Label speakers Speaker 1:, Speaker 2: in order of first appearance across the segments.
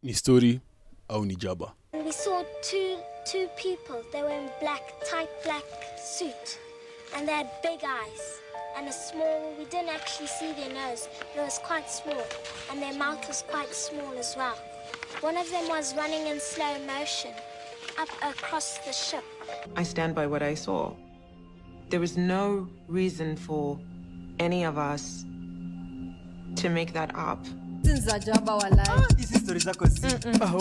Speaker 1: Ni story au ni jaba?
Speaker 2: We saw two people. They were in tight black suit, and they had big eyes and a small. We didn't actually see their nose. It was quite small, and their mouth was quite small as well. One of them was running in slow motion up across the ship.
Speaker 3: I stand by what I saw. There was no reason for any of us to make that up.
Speaker 4: Za jaba walai.
Speaker 5: Hizi stories zako si.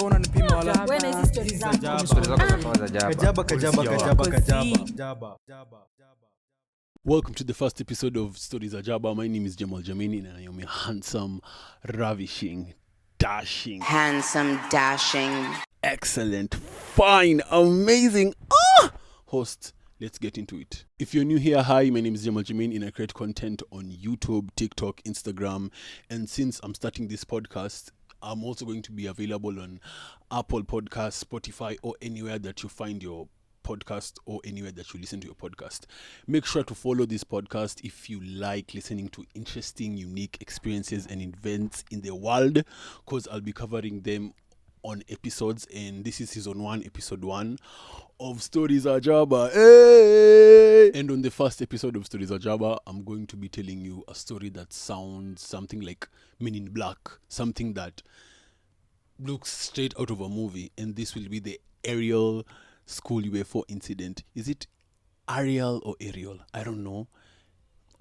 Speaker 5: Unanipima wala.
Speaker 4: Wewe hizi stories zako.
Speaker 6: Stories zako zinakuwa za jaba.
Speaker 1: Welcome to the first episode of Stories Ajaba. My name is Jamal Jamini and I am a handsome, ravishing, dashing, excellent, fine, amazing host. Let's get into it. If you're new here, hi, my name is Jamal Jamini and I create content on YouTube, TikTok, Instagram. And since I'm starting this podcast, I'm also going to be available on Apple Podcasts, Spotify, or anywhere that you find your podcast or anywhere that you listen to your podcast. Make sure to follow this podcast if you like listening to interesting, unique experiences and events in the world, because I'll be covering them on episodes, and this is season 1, episode 1 of Stories Ajaba. Hey! And on the first episode of Stories Ajaba, I'm going to be telling you a story that sounds something like Men in Black, something that looks straight out of a movie, and this will be the Ariel school UFO incident. Is it Ariel or Ariel? I don't know.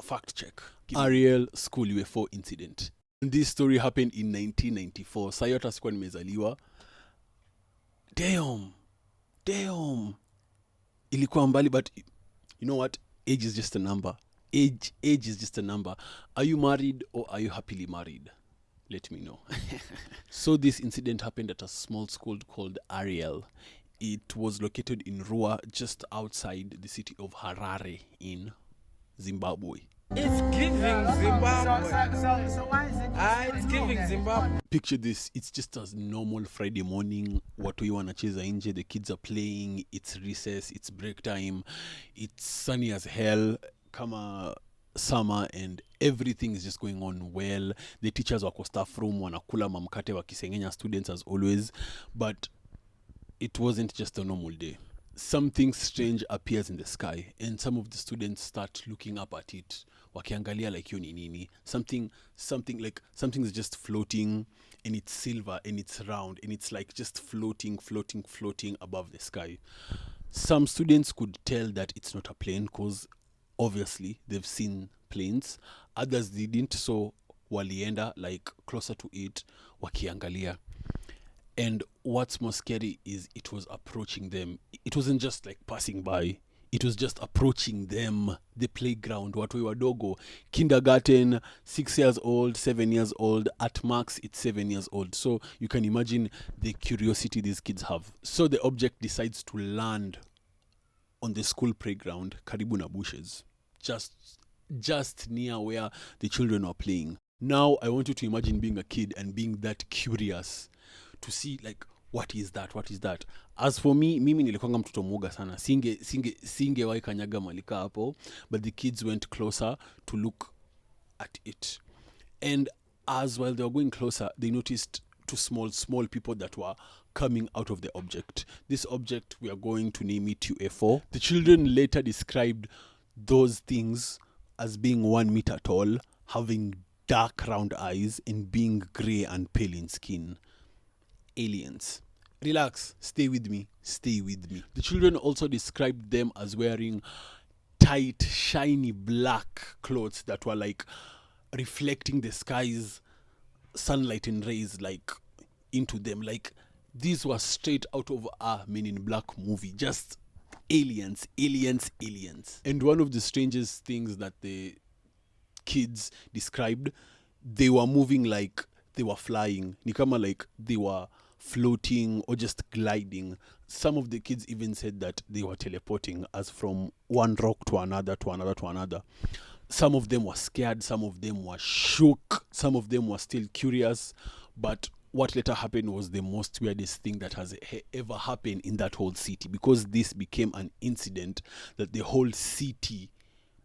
Speaker 1: Fact check. Ariel school UFO incident. This story happened in 1994. Sayota sikuwa nimezaliwa. Damn. Ilikuwa mbali, but you know what? Age is just a number. Age is just a number. Are you married or are you happily married? Let me know. So this incident happened at a small school called Ariel. It was located in Rua, just outside the city of Harare in Zimbabwe.
Speaker 5: It's giving Zimbabwe. It's giving Zimbabwe.
Speaker 1: Picture this, it's just a normal Friday morning. Watu wanacheza nje, the kids are playing, it's recess, it's break time, it's sunny as hell, kama summer, and everything is just going on well. The teachers wako staff room, wanakula mamkate wakisengenya students as always, but it wasn't just a normal day. Something strange appears in the sky, and some of the students start looking up at it. Wakiangalia like yo ni nini. Something is just floating, and it's silver and it's round and it's like just floating above the sky. Some students could tell that it's not a plane because obviously they've seen planes. Others didn't, so walienda like closer to it wakiangalia. And what's more scary is it was approaching them. It wasn't just like passing by. It was just approaching them. The playground, watu wadogo, kindergarten, 6 years old, 7 years old. At max, it's 7 years old. So you can imagine the curiosity these kids have. So the object decides to land on the school playground, karibu na bushes, just near where the children are playing. Now, I want you to imagine being a kid and being that curious to see like what is that. As for me, mimi nilikuanga mtoto mwoga sana, singewahi kanyaga malika hapo, but the kids went closer to look at it, and as while they were going closer, they noticed two small people that were coming out of the object. This object, we are going to name it UFO. The children later described those things as being 1 meter tall, having dark round eyes, and being grey and pale in skin. Aliens. Relax, stay with me. The children also described them as wearing tight, shiny black clothes that were like reflecting the sky's sunlight and rays like into them. Like these were straight out of a Men in Black movie. Just aliens. And one of the strangest things that the kids described, they were moving like they were flying. Ni kama like they were floating or just gliding. Some of the kids even said that they were teleporting, as from one rock to another. Some of them were scared, some of them were shook, some of them were still curious. But what later happened was the most weirdest thing that has ever happened in that whole city, because this became an incident that the whole city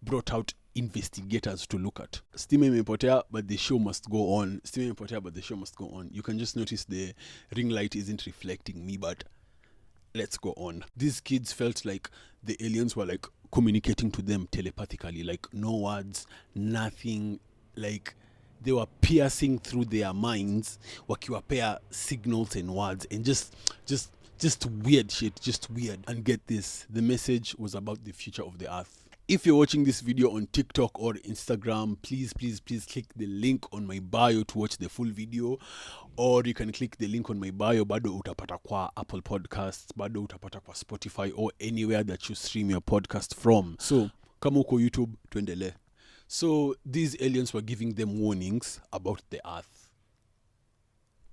Speaker 1: brought out investigators to look at. Stima imepotea, but the show must go on. Stima imepotea, but the show must go on. You can just notice the ring light isn't reflecting me, but let's go on. These kids felt like the aliens were like communicating to them telepathically, like no words, nothing, like they were piercing through their minds, wakiwapea signals and words, and just weird shit, just weird. And get this, the message was about the future of the earth. If you're watching this video on TikTok or Instagram, please click the link on my bio to watch the full video, or you can click the link on my bio. Bado utapata kwa Apple Podcasts, bado utapata kwa Spotify, or anywhere that you stream your podcast from. So kama uko YouTube, tuendele. So these aliens were giving them warnings about the earth,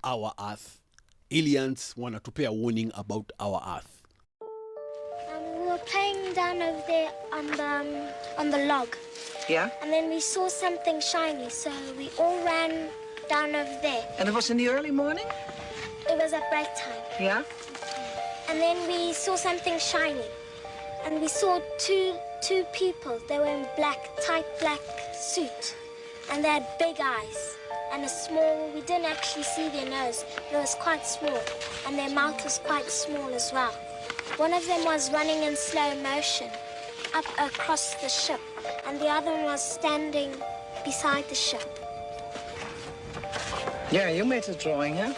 Speaker 1: our earth. Aliens wanatupea warning about our earth.
Speaker 2: We were playing down over there on the log.
Speaker 7: Yeah?
Speaker 2: And then we saw something shiny, so we all ran down over there.
Speaker 7: And it was in the early morning?
Speaker 2: It was at break time.
Speaker 7: Yeah?
Speaker 2: And then we saw something shiny. And we saw two people. They were in tight black suit. And they had big eyes. And we didn't actually see their nose. It was quite small. And their mouth was quite small as well. One of them was running in slow motion up across the ship, and the other one was standing beside the ship.
Speaker 7: Yeah, you made a drawing, huh?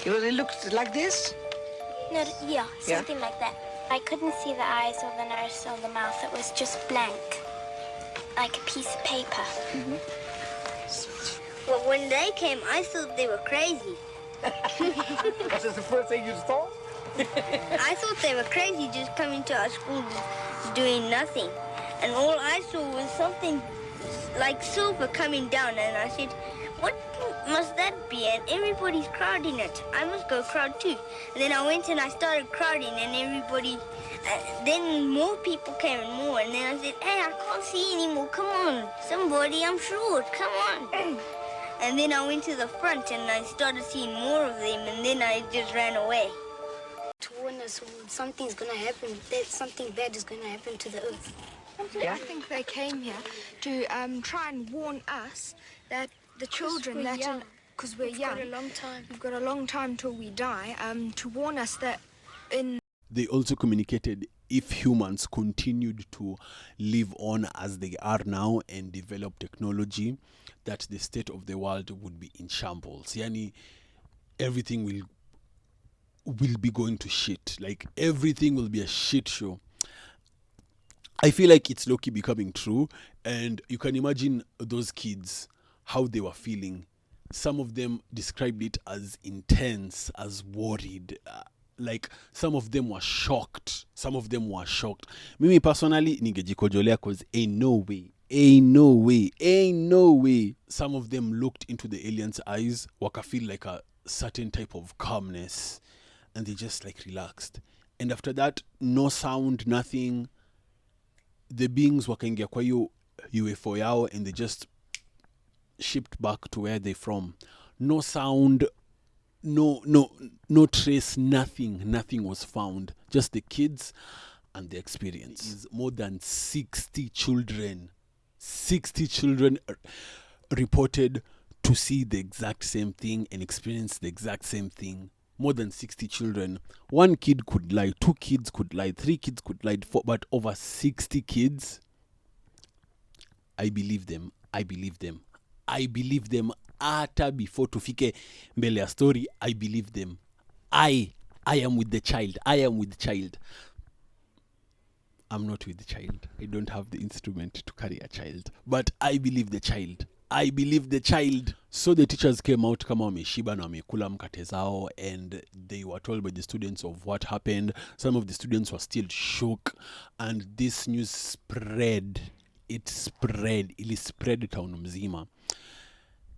Speaker 7: It looked like this?
Speaker 2: No, yeah, something like that. I couldn't see the eyes or the nose or the mouth. It was just blank, like a piece of paper.
Speaker 8: Well, when they came, I thought they were crazy.
Speaker 7: Was this the first thing you thought?
Speaker 8: I thought they were crazy just coming to our school doing nothing. And all I saw was something like silver coming down, and I said, what must that be? And everybody's crowding it. I must go crowd too. And then I went and I started crowding, and everybody, then more people came and more. And then I said, hey, I can't see anymore. Come on, somebody, I'm short. Come on. And then I went to the front, and I started seeing more of them, and then I just ran away.
Speaker 2: To warn us something's going to happen, that something bad is going to happen to the earth.
Speaker 7: Yeah?
Speaker 9: I think they came here to try and warn us that the children that because we're young.
Speaker 2: We've got a long time.
Speaker 9: We've got a long time till we die. To warn us that in.
Speaker 1: They also communicated if humans continued to live on as they are now and develop technology, that the state of the world would be in shambles. Yani, everything will be going to shit. Like, everything will be a shit show. I feel like it's low-key becoming true, and you can imagine those kids, how they were feeling. Some of them described it as intense, as worried. Like, some of them were shocked. Mimi personally, ningejikojolea cause ain't no way. Some of them looked into the aliens' eyes, waka feel like a certain type of calmness, and they just like relaxed. And after that, no sound, nothing. The beings wakaingia kwa hiyo UFO yao, and they just shipped back to where they're from. No sound, no trace, nothing was found. Just the kids and the experience. More than 60 children reported to see the exact same thing and experience the exact same thing. More than 60 children. One kid could lie, 2 kids could lie, 3 kids could lie, 4, but over 60 kids. I believe them. Ata before tufike mbele ya story, I believe them. I am with the child. I'm not with the child. I don't have the instrument to carry a child. But I believe the child. So the teachers came out kama wameshiba na wamekula mkate zao, and they were told by the students of what happened. Some of the students were still shook, and this news spread. It spread town mzima.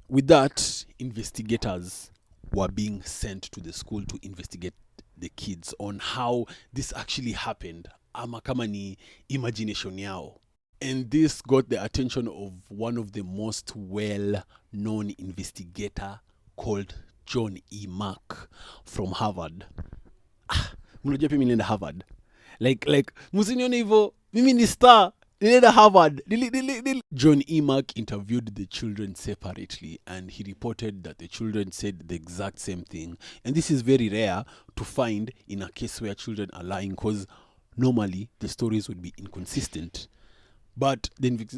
Speaker 1: With that, investigators were being sent to the school to investigate the kids on how this actually happened. Ama kama ni imagination yao. And this got the attention of one of the most well-known investigator called John E. Mark from Harvard. Mnajua pia mimi nilienda Harvard. Like musinione hivyo, mimi ni star. did Harvard. John Emack interviewed the children separately, and he reported that the children said the exact same thing. And this is very rare to find in a case where children are lying, because normally the stories would be inconsistent. But the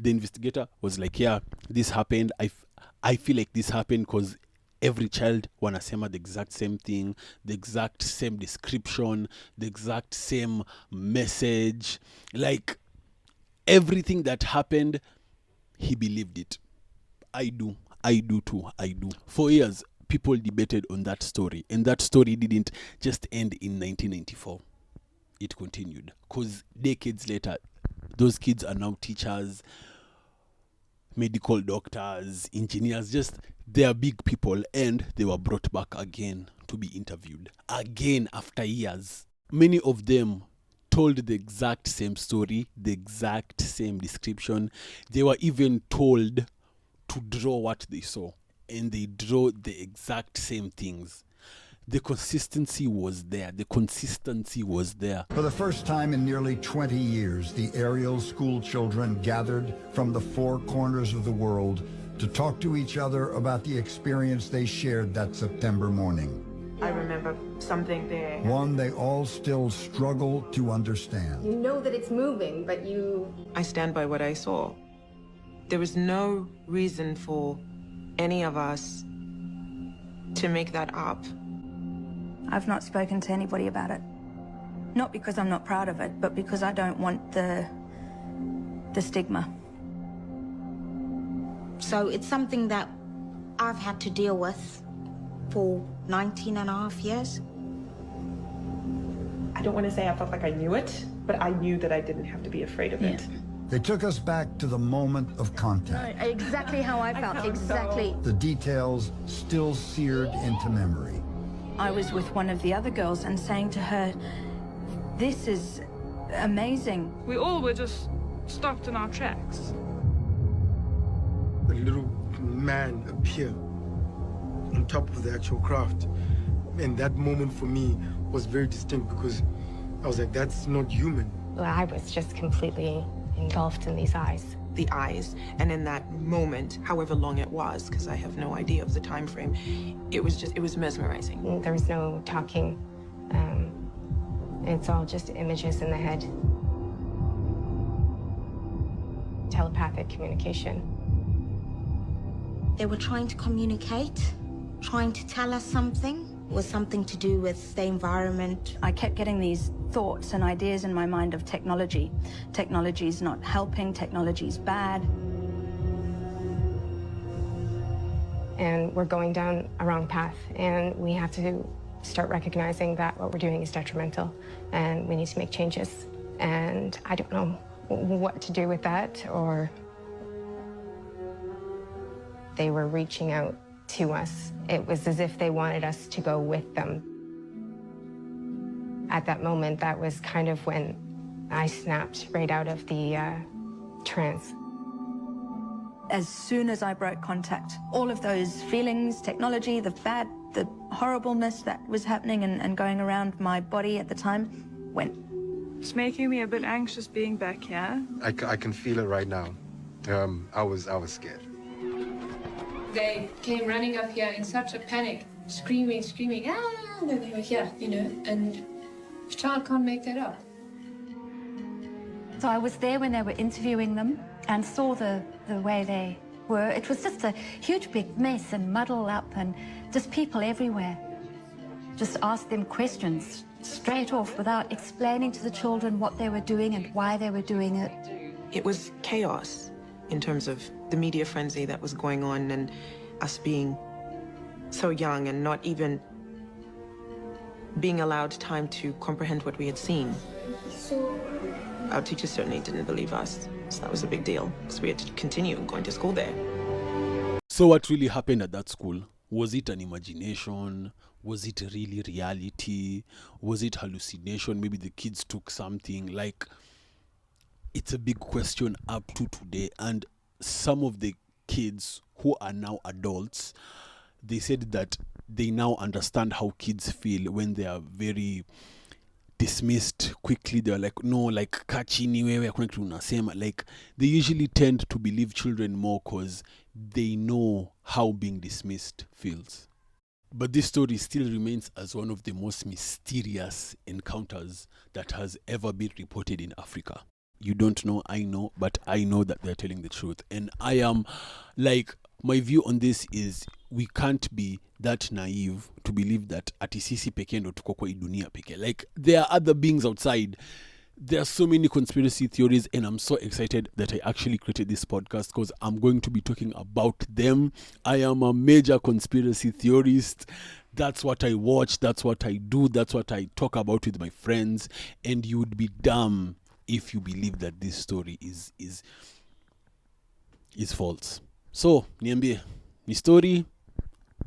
Speaker 1: investigator was like, yeah, this happened. I feel like this happened because every child wanasema the exact same thing, the exact same description, the exact same message. Like, everything that happened, he believed it. I do too. For years, people debated on that story. And that story didn't just end in 1994. It continued. Because decades later, those kids are now teachers, medical doctors, engineers, just they are big people, and they were brought back again to be interviewed. Again, after years. Many of them told the exact same story, the exact same description. They were even told to draw what they saw, and they draw the exact same things. The consistency was there.
Speaker 10: For the first time in nearly 20 years, the Ariel school children gathered from the four corners of the world to talk to each other about the experience they shared that September morning.
Speaker 3: I remember something there.
Speaker 10: One they all still struggle to understand.
Speaker 4: You know that it's moving, but
Speaker 3: I stand by what I saw. There was no reason for any of us to make that up.
Speaker 11: I've not spoken to anybody about it. Not because I'm not proud of it, but because I don't want the stigma.
Speaker 12: So it's something that I've had to deal with for 19 and a half years.
Speaker 3: I don't want to say I felt like I knew it, but I knew that I didn't have to be afraid of it.
Speaker 10: They took us back to the moment of contact.
Speaker 11: Exactly how I felt, exactly.
Speaker 10: The details still seared into memory.
Speaker 11: I was with one of the other girls and saying to her, this is amazing.
Speaker 9: We all were just stopped in our tracks.
Speaker 5: A little man appeared on top of the actual craft. And that moment for me was very distinct because I was like, that's not human.
Speaker 13: Well, I was just completely engulfed in these eyes.
Speaker 3: The eyes, and in that moment, however long it was, because I have no idea of the time frame, it was mesmerizing.
Speaker 13: There was no talking. It's all just images in the head. Telepathic communication.
Speaker 12: They were trying to communicate, trying to tell us something. It was something to do with the environment.
Speaker 11: I kept getting these thoughts and ideas in my mind of technology. Technology's not helping, technology's bad.
Speaker 13: And we're going down a wrong path, and we have to start recognizing that what we're doing is detrimental, and we need to make changes. And I don't know what to do with that, or they were reaching out to us. It was as if they wanted us to go with them. At that moment, that was kind of when I snapped right out of the trance.
Speaker 11: As soon as I broke contact, all of those feelings, technology, the bad, the horribleness that was happening and going around my body at the time went.
Speaker 9: It's making me a bit anxious being back here.
Speaker 14: I can feel it right now. I was scared.
Speaker 15: They came running up here in such a panic, screaming, ah, no, they were here, you know, and a child can't make that up.
Speaker 11: So I was there when they were interviewing them and saw the way they were. It was just a huge big mess and muddle up and just people everywhere. Just asked them questions straight off without explaining to the children what they were doing and why they were doing it.
Speaker 3: It was chaos in terms of the media frenzy that was going on and us being so young and not even being allowed time to comprehend what we had seen. Our teachers certainly didn't believe us, so that was a big deal, because we had to continue going to school there.
Speaker 1: So what really happened at that school? Was it an imagination? Was it really reality? Was it hallucination? Maybe the kids took something. Like, it's a big question up to today. And some of the kids who are now adults, they said that they now understand how kids feel when they are very dismissed quickly. They were like, no, like kachini wewe hakuna kitu unasema. Like they usually tend to believe children more because they know how being dismissed feels. But this story still remains as one of the most mysterious encounters that has ever been reported in Africa. You don't know, I know, but I know that they're telling the truth. And I am like, my view on this is we can't be that naive to believe that ati sisi pekee ndo tuko kwa hii dunia pekee. Like there are other beings outside. There are so many conspiracy theories, and I'm so excited that I actually created this podcast because I'm going to be talking about them. I am a major conspiracy theorist. That's what I watch. That's what I do. That's what I talk about with my friends. And you would be dumb if you believe that this story is false. So, niambie, ni story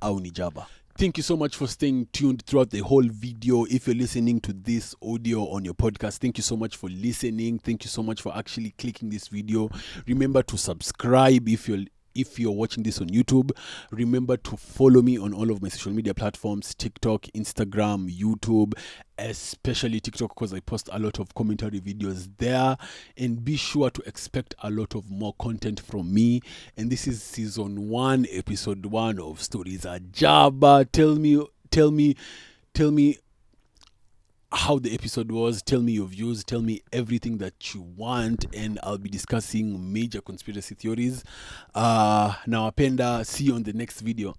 Speaker 1: au ni jaba? Thank you so much for staying tuned throughout the whole video. If you're listening to this audio on your podcast, thank you so much for listening. Thank you so much for actually clicking this video. Remember to subscribe if you're watching this on YouTube. Remember to follow me on all of my social media platforms, TikTok, Instagram, YouTube, especially TikTok because I post a lot of commentary videos there. And be sure to expect a lot of more content from me. And this is season 1, episode 1 of Stories Ajaba. Tell me how the episode was. Tell me your views. Tell me everything that you want, and I'll be discussing major conspiracy theories. Nawapenda. See you on the next video.